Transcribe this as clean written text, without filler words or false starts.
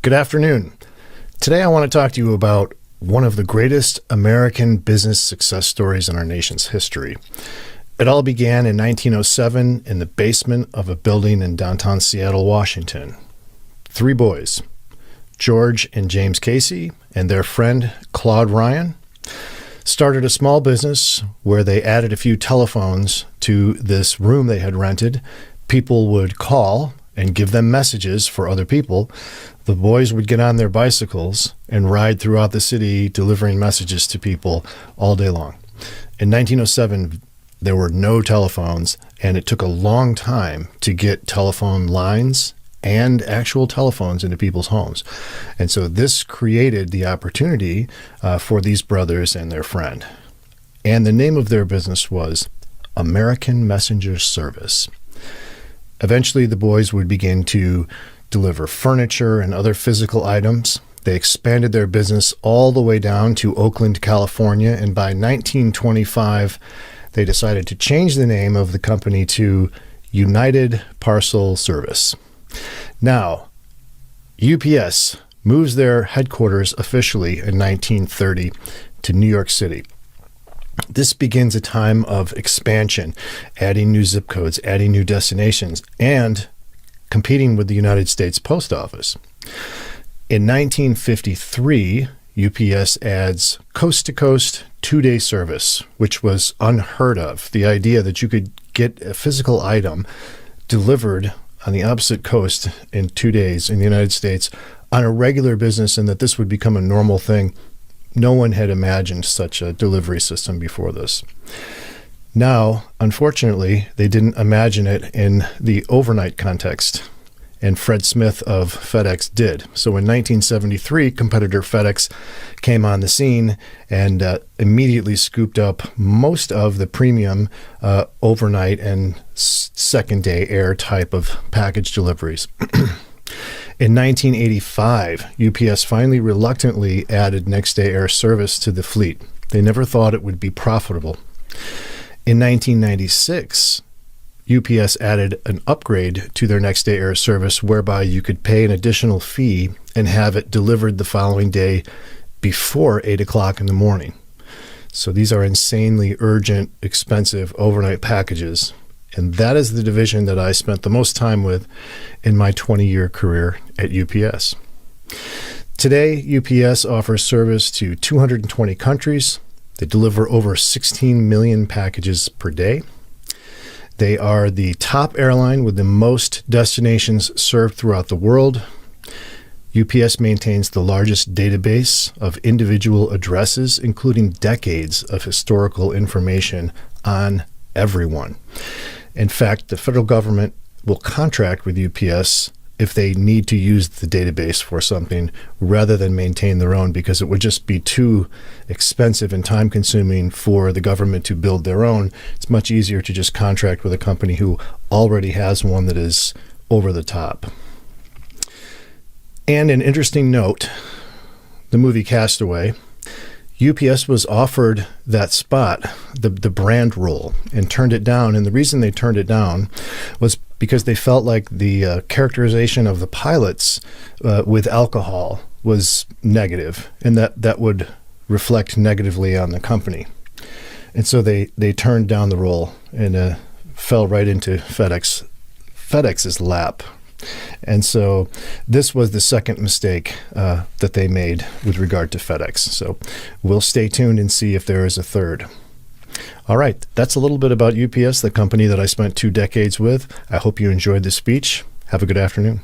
Good afternoon. Today I want to talk to you about one of the greatest American business success stories in our nation's history. It all began in 1907 in the basement of a building in downtown Seattle, Washington. Three boys, George and James Casey and their friend Claude Ryan, started a small business where they added a few telephones to this room they had rented. People would call and give them messages for other people. The boys would get on their bicycles and ride throughout the city delivering messages to people all day long. In 1907, there were no telephones, and it took a long time to get telephone lines and actual telephones into people's homes. And so this created the opportunity for these brothers and their friend. And the name of their business was American Messenger Service. Eventually, the boys would begin to deliver furniture and other physical items. They expanded their business all the way down to Oakland, California, and by 1925, they decided to change the name of the company to United Parcel Service. Now, UPS moves their headquarters officially in 1930 to New York City. This begins a time of expansion, adding new zip codes, adding new destinations, and competing with the United States Post Office. In 1953, UPS adds coast-to-coast two-day service, which was unheard of. The idea that you could get a physical item delivered on the opposite coast in 2 days in the United States on a regular business, and that this would become a normal thing. No one had imagined such a delivery system before this. Now, unfortunately, they didn't imagine it in the overnight context, and Fred Smith of FedEx did. So in 1973, competitor FedEx came on the scene and immediately scooped up most of the premium overnight and second-day air type of package deliveries. In 1985, UPS finally reluctantly added next-day air service to the fleet. They never thought it would be profitable. In 1996, UPS added an upgrade to their next-day air service whereby you could pay an additional fee and have it delivered the following day before 8 o'clock in the morning. So these are insanely urgent, expensive overnight packages. And that is the division that I spent the most time with in my 20-year career at UPS. Today, UPS offers service to 220 countries. They deliver over 16 million packages per day. They are the top airline with the most destinations served throughout the world. UPS maintains the largest database of individual addresses, including decades of historical information on everyone. In fact, the federal government will contract with UPS if they need to use the database for something rather than maintain their own, because it would just be too expensive and time-consuming for the government to build their own. It's much easier to just contract with a company who already has one that is over the top. And an interesting note, the movie Castaway, UPS was offered that spot, the brand role, and turned it down. And the reason they turned it down was because they felt like the characterization of the pilots with alcohol was negative, and that would reflect negatively on the company. And so they turned down the role and fell right into FedEx's lap. And so this was the second mistake that they made with regard to FedEx. So we'll stay tuned and see if there is a third. All right, that's a little bit about UPS, the company that I spent 2 decades with. I hope you enjoyed the speech. Have a good afternoon.